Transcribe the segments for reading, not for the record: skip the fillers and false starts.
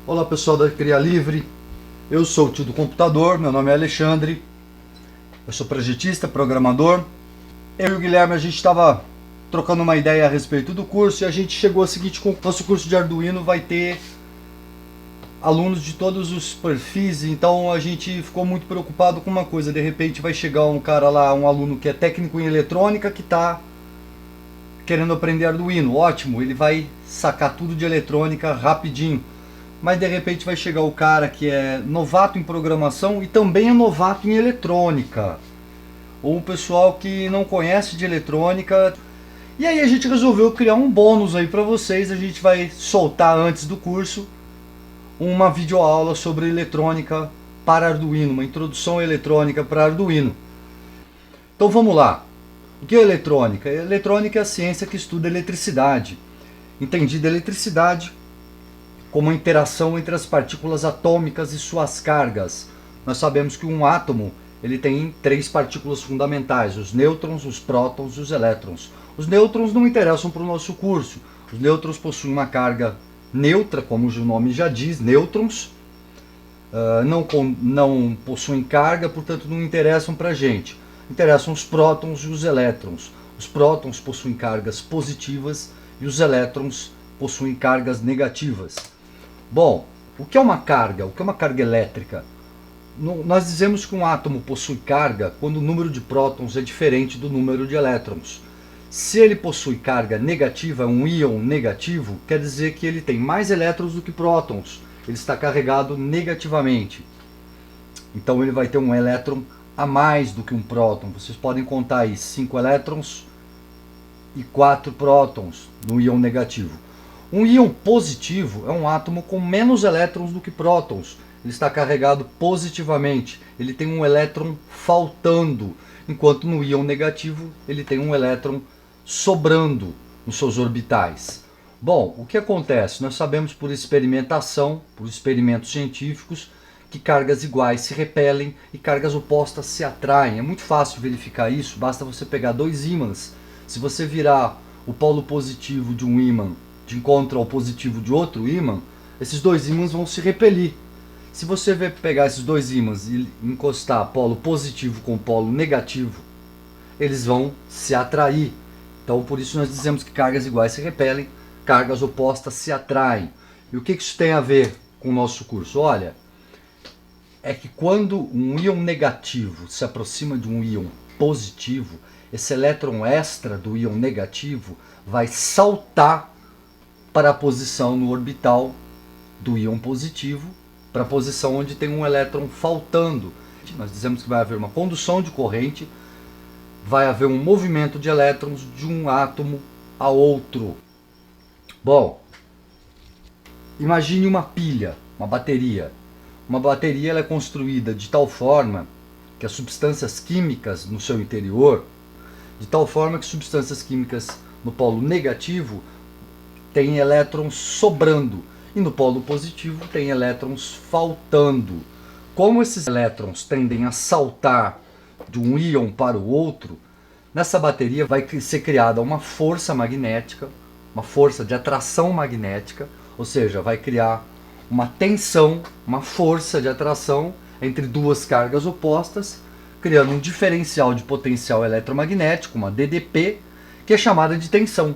Olá pessoal da Cria Livre, eu sou o tio do computador, meu nome é Alexandre, eu sou projetista, programador. Eu e o Guilherme, a gente estava trocando uma ideia a respeito do curso e a gente chegou ao seguinte: com o nosso curso de Arduino vai ter alunos de todos os perfis, então a gente ficou muito preocupado com uma coisa: de repente vai chegar um cara lá, um aluno que é técnico em eletrônica, que está querendo aprender Arduino, ótimo, ele vai sacar tudo de eletrônica rapidinho. Mas de repente vai chegar o cara que é novato em programação e também é novato em eletrônica, ou o pessoal que não conhece de eletrônica. E aí a gente resolveu criar um bônus aí para vocês. A gente vai soltar antes do curso uma videoaula sobre eletrônica para Arduino, uma introdução à eletrônica para Arduino. Então vamos lá. O que é eletrônica? Eletrônica é a ciência que estuda eletricidade. Entendida eletricidade como a interação entre as partículas atômicas e suas cargas. Nós sabemos que um átomo ele tem três partículas fundamentais: os nêutrons, os prótons e os elétrons. Os nêutrons não interessam para o nosso curso. Os nêutrons possuem uma carga neutra, como o nome já diz, nêutrons. Não possuem carga, portanto não interessam para a gente. Interessam os prótons e os elétrons. Os prótons possuem cargas positivas e os elétrons possuem cargas negativas. Bom, o que é uma carga? O que é uma carga elétrica? Nós dizemos que um átomo possui carga quando o número de prótons é diferente do número de elétrons. Se ele possui carga negativa, um íon negativo, quer dizer que ele tem mais elétrons do que prótons. Ele está carregado negativamente. Então ele vai ter um elétron a mais do que um próton. Vocês podem contar aí 5 elétrons e 4 prótons no íon negativo. Um íon positivo é um átomo com menos elétrons do que prótons. Ele está carregado positivamente. Ele tem um elétron faltando, enquanto no íon negativo ele tem um elétron sobrando nos seus orbitais. Bom, o que acontece? Nós sabemos por experimentação, por experimentos científicos, que cargas iguais se repelem e cargas opostas se atraem. É muito fácil verificar isso, basta você pegar dois ímãs. Se você virar o polo positivo de um ímã de encontro ao positivo de outro ímã, esses dois ímãs vão se repelir. Se você pegar esses dois ímãs e encostar polo positivo com polo negativo, eles vão se atrair. Então por isso nós dizemos que cargas iguais se repelem, cargas opostas se atraem. E o que isso tem a ver com o nosso curso? Olha, é que quando um íon negativo se aproxima de um íon positivo, esse elétron extra do íon negativo vai saltar para a posição no orbital do íon positivo, para a posição onde tem um elétron faltando. Nós dizemos que vai haver uma condução de corrente, vai haver um movimento de elétrons de um átomo a outro. Bom, imagine uma pilha, uma bateria. Uma bateria ela é construída de tal forma que as substâncias químicas no seu interior, de tal forma que substâncias químicas no polo negativo tem elétrons sobrando e no polo positivo tem elétrons faltando. Como esses elétrons tendem a saltar de um íon para o outro, nessa bateria vai ser criada uma força magnética, uma força de atração magnética, ou seja, vai criar uma tensão, uma força de atração entre duas cargas opostas, criando um diferencial de potencial eletromagnético, uma DDP, que é chamada de tensão.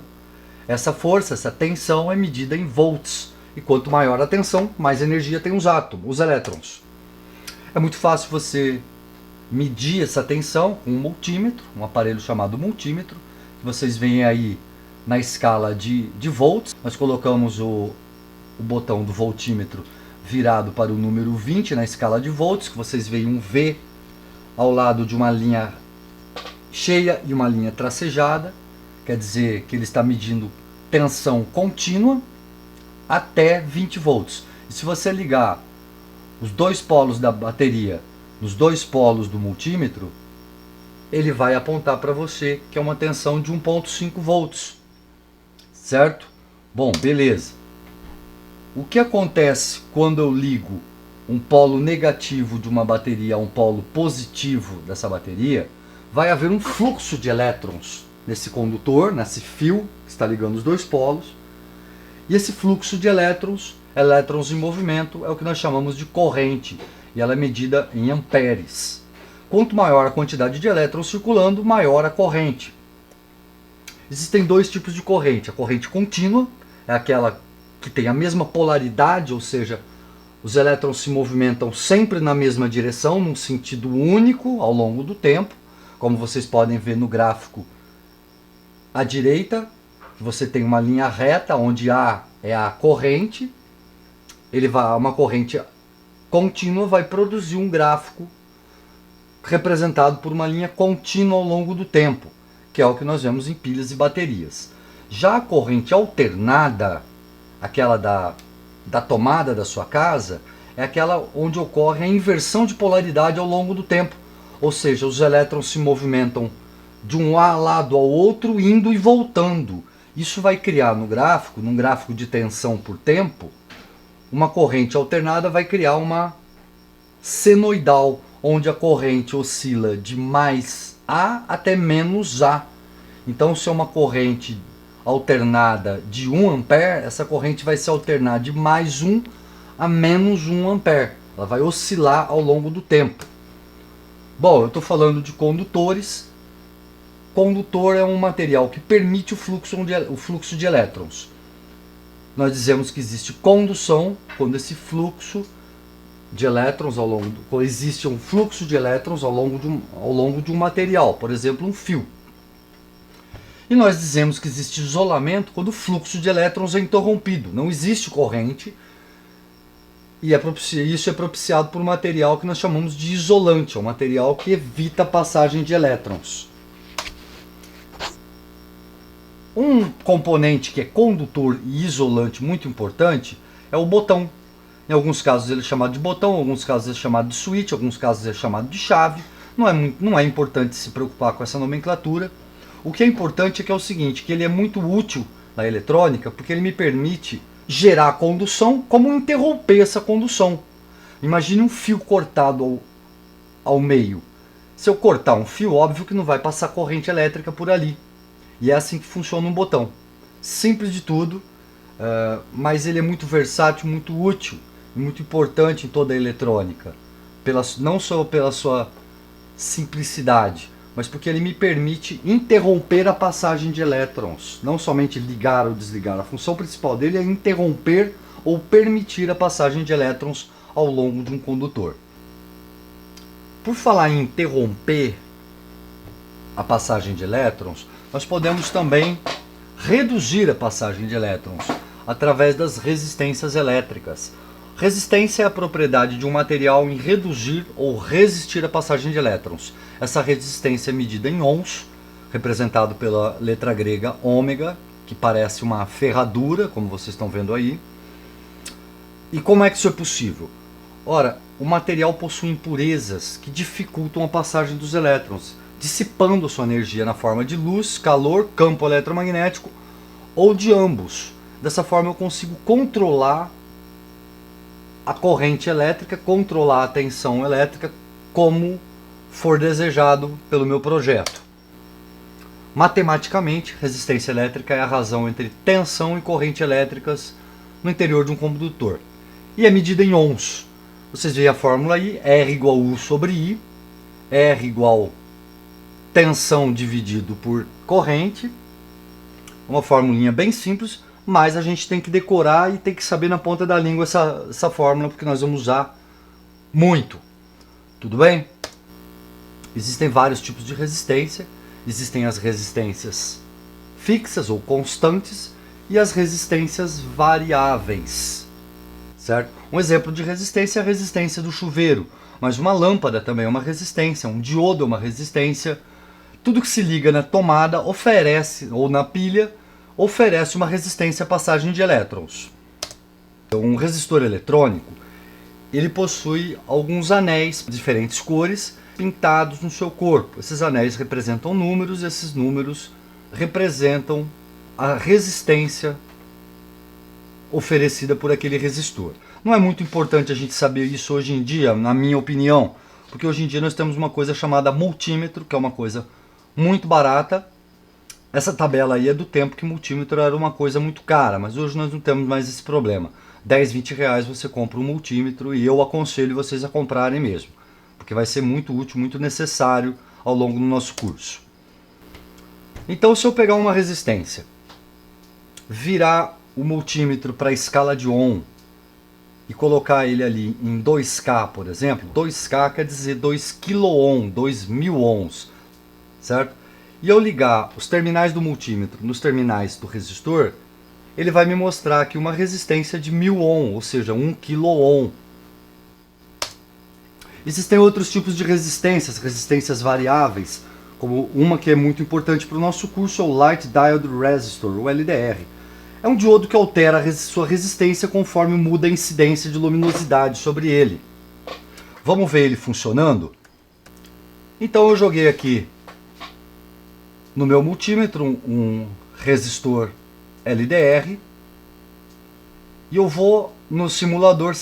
Essa força, essa tensão é medida em volts. E quanto maior a tensão, mais energia tem os átomos, os elétrons. É muito fácil você medir essa tensão com um multímetro, um aparelho chamado multímetro, que vocês veem aí na escala de volts. Nós colocamos o botão do voltímetro virado para o número 20 na escala de volts, que vocês veem um V ao lado de uma linha cheia e uma linha tracejada. Quer dizer que ele está medindo tensão contínua até 20 volts. E se você ligar os dois polos da bateria nos dois polos do multímetro, ele vai apontar para você que é uma tensão de 1,5 volts. Certo? Bom, beleza. O que acontece quando eu ligo um polo negativo de uma bateria a um polo positivo dessa bateria? Vai haver um fluxo de elétrons nesse condutor, nesse fio que está ligando os dois polos, e esse fluxo de elétrons Elétrons em movimento é o que nós chamamos de corrente, e ela é medida em amperes. Quanto maior a quantidade de elétrons circulando, maior a corrente. Existem dois tipos de corrente. A corrente contínua é aquela que tem a mesma polaridade, ou seja, os elétrons se movimentam sempre na mesma direção, num sentido único ao longo do tempo, como vocês podem ver no gráfico à direita. Você tem uma linha reta, onde A é a corrente, uma corrente contínua vai produzir um gráfico representado por uma linha contínua ao longo do tempo, que é o que nós vemos em pilhas e baterias. Já a corrente alternada, aquela da tomada da sua casa, é aquela onde ocorre a inversão de polaridade ao longo do tempo, ou seja, os elétrons se movimentam de um lado ao outro, indo e voltando. Isso vai criar no gráfico, num gráfico de tensão por tempo, uma corrente alternada vai criar uma senoidal, onde a corrente oscila de mais A até menos A. Então, se é uma corrente alternada de 1 ampere, essa corrente vai se alternar de mais 1 a menos 1 ampere. Ela vai oscilar ao longo do tempo. Bom, eu estou falando de condutores. Condutor é um material que permite o fluxo de elétrons. Nós dizemos que existe condução quando esse fluxo de elétrons existe um fluxo de elétrons ao longo de um material, por exemplo, um fio. E nós dizemos que existe isolamento quando o fluxo de elétrons é interrompido. Não existe corrente, e isso é propiciado por um material que nós chamamos de isolante, é um material que evita a passagem de elétrons. Um componente que é condutor e isolante muito importante é o botão. Em alguns casos ele é chamado de botão, em alguns casos ele é chamado de switch, em alguns casos ele é chamado de chave. Não é importante se preocupar com essa nomenclatura. O que é importante é que é o seguinte, que ele é muito útil na eletrônica, porque ele me permite gerar a condução, como interromper essa condução. Imagine um fio cortado ao meio. Se eu cortar um fio, óbvio que não vai passar corrente elétrica por ali. E é assim que funciona um botão. Simples de tudo, mas ele é muito versátil, muito útil e muito importante em toda a eletrônica. Não só pela sua simplicidade, mas porque ele me permite interromper a passagem de elétrons. Não somente ligar ou desligar. A função principal dele é interromper ou permitir a passagem de elétrons ao longo de um condutor. Por falar em interromper a passagem de elétrons, nós podemos também reduzir a passagem de elétrons através das resistências elétricas. Resistência é a propriedade de um material em reduzir ou resistir a passagem de elétrons. Essa resistência é medida em ohms, representado pela letra grega ômega, que parece uma ferradura, como vocês estão vendo aí. E como é que isso é possível? Ora, o material possui impurezas que dificultam a passagem dos elétrons, dissipando sua energia na forma de luz, calor, campo eletromagnético ou de ambos. Dessa forma eu consigo controlar a corrente elétrica, controlar a tensão elétrica como for desejado pelo meu projeto. Matematicamente, resistência elétrica é a razão entre tensão e corrente elétricas no interior de um condutor. E é medida em ohms. Vocês veem a fórmula aí, R igual U sobre I, R igual tensão dividido por corrente. Uma formulinha bem simples, mas a gente tem que decorar e tem que saber na ponta da língua essa fórmula, porque nós vamos usar muito. Tudo bem? Existem vários tipos de resistência. Existem as resistências fixas ou constantes e as resistências variáveis. Certo? Um exemplo de resistência é a resistência do chuveiro, mas uma lâmpada também é uma resistência, um diodo é uma resistência. Tudo que se liga na tomada oferece, ou na pilha, oferece uma resistência à passagem de elétrons. Então, um resistor eletrônico, ele possui alguns anéis de diferentes cores pintados no seu corpo. Esses anéis representam números, e esses números representam a resistência oferecida por aquele resistor. Não é muito importante a gente saber isso hoje em dia, na minha opinião, porque hoje em dia nós temos uma coisa chamada multímetro, que é uma coisa muito barata. Essa tabela aí é do tempo que multímetro era uma coisa muito cara, mas hoje nós não temos mais esse problema. 10, 20 reais você compra um multímetro e eu aconselho vocês a comprarem mesmo, porque vai ser muito útil, muito necessário ao longo do nosso curso. Então, se eu pegar uma resistência, virar o multímetro para a escala de ohm e colocar ele ali em 2K, por exemplo, 2K quer dizer 2 kΩ, 2000 ohms, certo? E eu ligar os terminais do multímetro nos terminais do resistor, ele vai me mostrar aqui uma resistência de 1000 ohm, ou seja, 1 kΩ. Existem outros tipos de resistências, resistências variáveis, como uma que é muito importante para o nosso curso, é o Light Diode Resistor, o LDR. É um diodo que altera a sua resistência conforme muda a incidência de luminosidade sobre ele. Vamos ver ele funcionando? Então eu joguei aqui no meu multímetro um resistor LDR e eu vou no simulador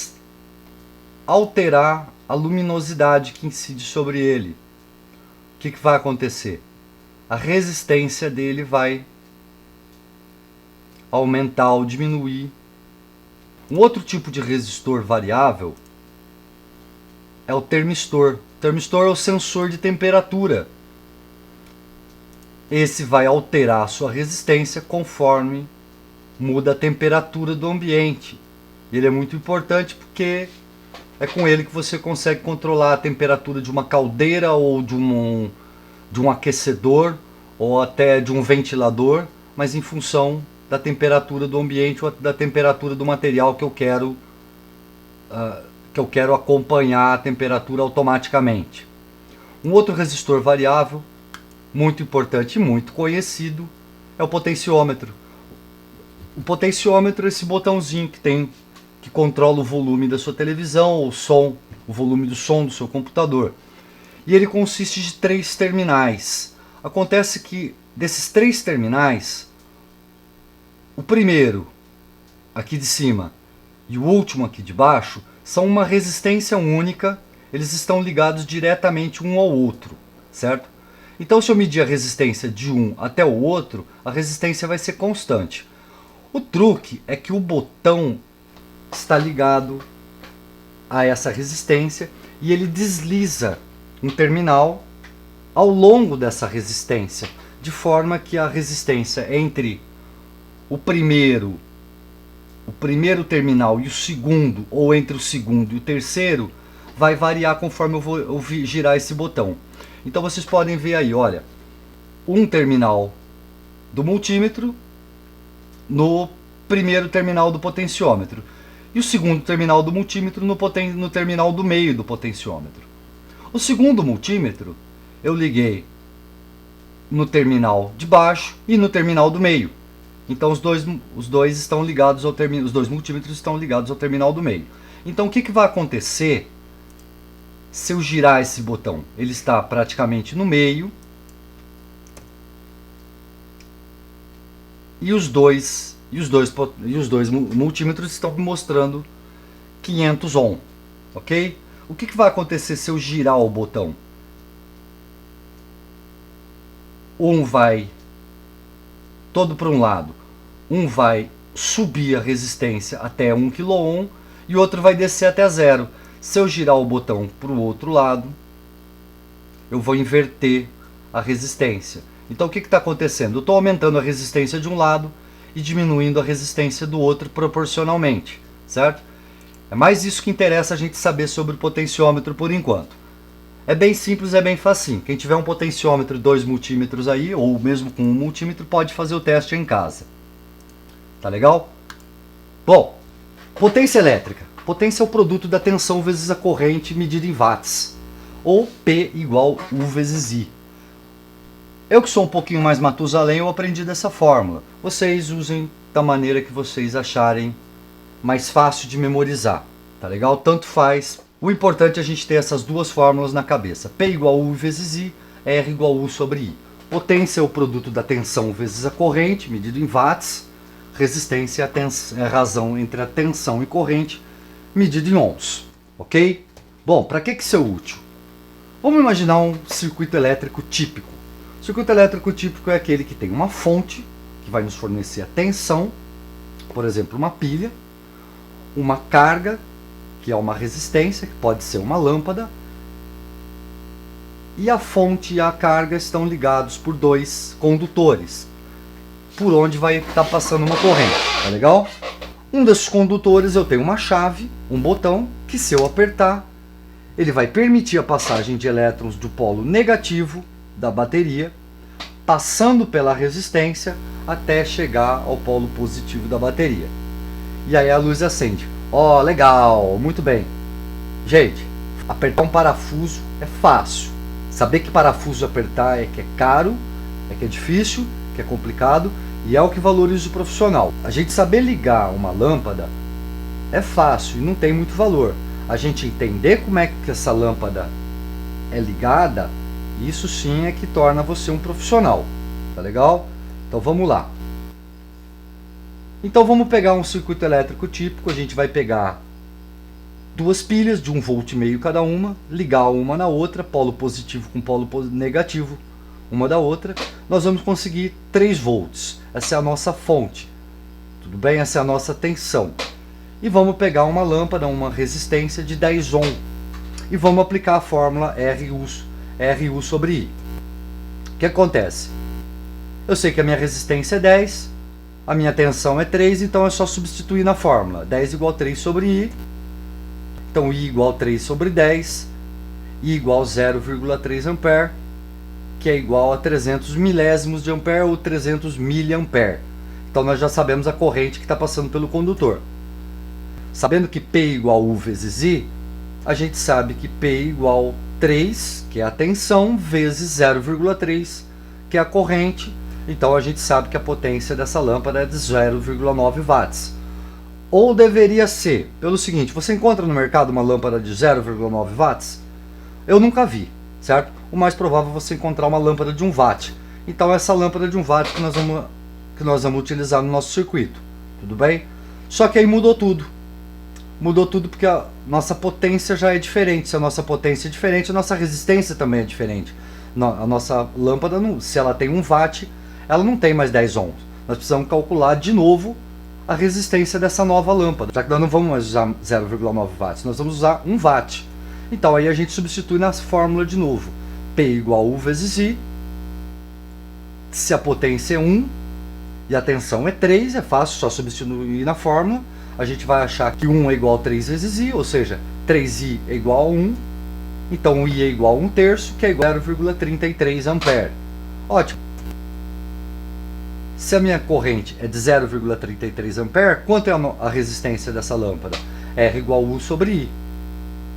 alterar a luminosidade que incide sobre ele. O que vai acontecer? A resistência dele vai aumentar ou diminuir. Um outro tipo de resistor variável é o termistor. O termistor é o sensor de temperatura. Esse vai alterar a sua resistência conforme muda a temperatura do ambiente. Ele é muito importante porque é com ele que você consegue controlar a temperatura de uma caldeira ou de um aquecedor ou até de um ventilador, mas em função da temperatura do ambiente ou da temperatura do material que eu quero acompanhar a temperatura automaticamente. Um outro resistor variável muito importante e muito conhecido é o potenciômetro. O potenciômetro é esse botãozinho que controla o volume da sua televisão, o volume do som do seu computador. E ele consiste de 3 terminais. Acontece que desses 3 terminais, o primeiro aqui de cima e o último aqui de baixo são uma resistência única, eles estão ligados diretamente um ao outro, certo? Então, se eu medir a resistência de um até o outro, a resistência vai ser constante. O truque é que o botão está ligado a essa resistência e ele desliza um terminal ao longo dessa resistência, de forma que a resistência entre o primeiro terminal e o segundo, ou entre o segundo e o terceiro, vai variar conforme eu girar esse botão. Então vocês podem ver aí, olha, um terminal do multímetro no primeiro terminal do potenciômetro e o segundo terminal do multímetro no terminal do meio do potenciômetro. O segundo multímetro eu liguei no terminal de baixo e no terminal do meio. Então os dois estão ligados ao os dois multímetros estão ligados ao terminal do meio. Então o que vai acontecer se eu girar esse botão? Ele está praticamente no meio e os dois multímetros estão mostrando 500 ohm, ok? O que vai acontecer se eu girar o botão? Um vai todo para um lado, um vai subir a resistência até 1 kΩ e o outro vai descer até 0. Se eu girar o botão para o outro lado, eu vou inverter a resistência. Então o que está acontecendo? Eu estou aumentando a resistência de um lado e diminuindo a resistência do outro proporcionalmente, certo? É mais isso que interessa a gente saber sobre o potenciômetro por enquanto. É bem simples, é bem facinho. Quem tiver um potenciômetro e 2 multímetros aí, ou mesmo com um multímetro, pode fazer o teste em casa. Tá legal? Bom, potência elétrica. Potência é o produto da tensão vezes a corrente medida em watts, ou P igual U vezes I. Eu que sou um pouquinho mais Matusalém, eu aprendi dessa fórmula. Vocês usem da maneira que vocês acharem mais fácil de memorizar, tá legal? Tanto faz. O importante é a gente ter essas duas fórmulas na cabeça. P igual U vezes I, R igual U sobre I. Potência é o produto da tensão vezes a corrente, medido em watts. Resistência é a razão entre a tensão e corrente, medido em ohms, ok? Bom, para que isso é útil? Vamos imaginar um circuito elétrico típico. O circuito elétrico típico é aquele que tem uma fonte, que vai nos fornecer a tensão, por exemplo, uma pilha, uma carga, que é uma resistência, que pode ser uma lâmpada, e a fonte e a carga estão ligados por dois condutores, por onde vai estar passando uma corrente, tá legal? Um desses condutores eu tenho uma chave, um botão, que se eu apertar, ele vai permitir a passagem de elétrons do polo negativo da bateria, passando pela resistência até chegar ao polo positivo da bateria. E aí a luz acende. Ó, legal, muito bem. Gente, apertar um parafuso é fácil. Saber que parafuso apertar é que é caro, é que é difícil, que é complicado e é o que valoriza o profissional. A gente saber ligar uma lâmpada é fácil e não tem muito valor. A gente entender como é que essa lâmpada é ligada, isso sim é que torna você um profissional. Tá legal? Então vamos lá. Então vamos pegar um circuito elétrico típico. A gente vai pegar duas pilhas de 1,5 volt cada uma, ligar uma na outra, polo positivo com polo negativo uma da outra. Nós vamos conseguir 3 volts. Essa é a nossa fonte. Tudo bem? Essa é a nossa tensão. E vamos pegar uma lâmpada, uma resistência de 10 ohm. E vamos aplicar a fórmula RU sobre I. O que acontece? Eu sei que a minha resistência é 10, a minha tensão é 3, então é só substituir na fórmula. 10 igual a 3 sobre I. Então I igual a 3 sobre 10, I igual a 0,3 ampere, que é igual a 300 milésimos de ampere ou 300 miliampere. Então nós já sabemos a corrente que está passando pelo condutor. Sabendo que P igual a U vezes I, a gente sabe que P igual a 3, que é a tensão, vezes 0,3, que é a corrente. Então a gente sabe que a potência dessa lâmpada é de 0,9 watts. Ou deveria ser, pelo seguinte, você encontra no mercado uma lâmpada de 0,9 watts? Eu nunca vi, certo? O mais provável é você encontrar uma lâmpada de 1 watt. Então essa lâmpada de 1 watt que nós vamos utilizar no nosso circuito, tudo bem? Só que aí mudou tudo. Mudou tudo porque a nossa potência já é diferente. Se a nossa potência é diferente, a nossa resistência também é diferente. A nossa lâmpada, se ela tem 1 watt, ela não tem mais 10 ohms. Nós precisamos calcular de novo a resistência dessa nova lâmpada, já que nós não vamos mais usar 0,9 watts, nós vamos usar 1 watt. Então aí a gente substitui na fórmula de novo. P igual a U vezes I. Se a potência é 1 e a tensão é 3, é fácil, só substituir na fórmula. A gente vai achar que 1 é igual a 3 vezes I, ou seja, 3I é igual a 1. Então I é igual a 1/3, que é igual a 0,33 ampere. Ótimo. Se a minha corrente é de 0,33 ampere, quanto é a resistência dessa lâmpada? R igual a U sobre I.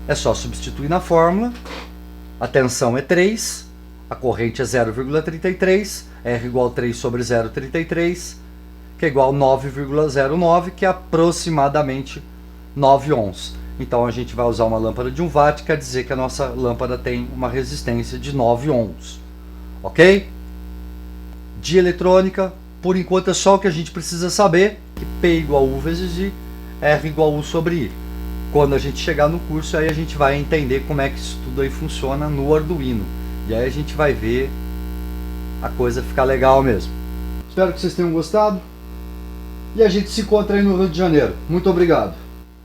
É só substituir na fórmula. A tensão é 3, a corrente é 0,33, R igual a 3 sobre 0,33, que é igual a 9,09, que é aproximadamente 9 ohms. Então a gente vai usar uma lâmpada de 1 watt, quer dizer que a nossa lâmpada tem uma resistência de 9 ohms. Ok? De eletrônica, por enquanto é só o que a gente precisa saber, que P igual a U vezes I, R igual a U sobre I. Quando a gente chegar no curso, aí a gente vai entender como é que isso tudo aí funciona no Arduino. E aí a gente vai ver a coisa ficar legal mesmo. Espero que vocês tenham gostado. E a gente se encontra aí no Rio de Janeiro. Muito obrigado.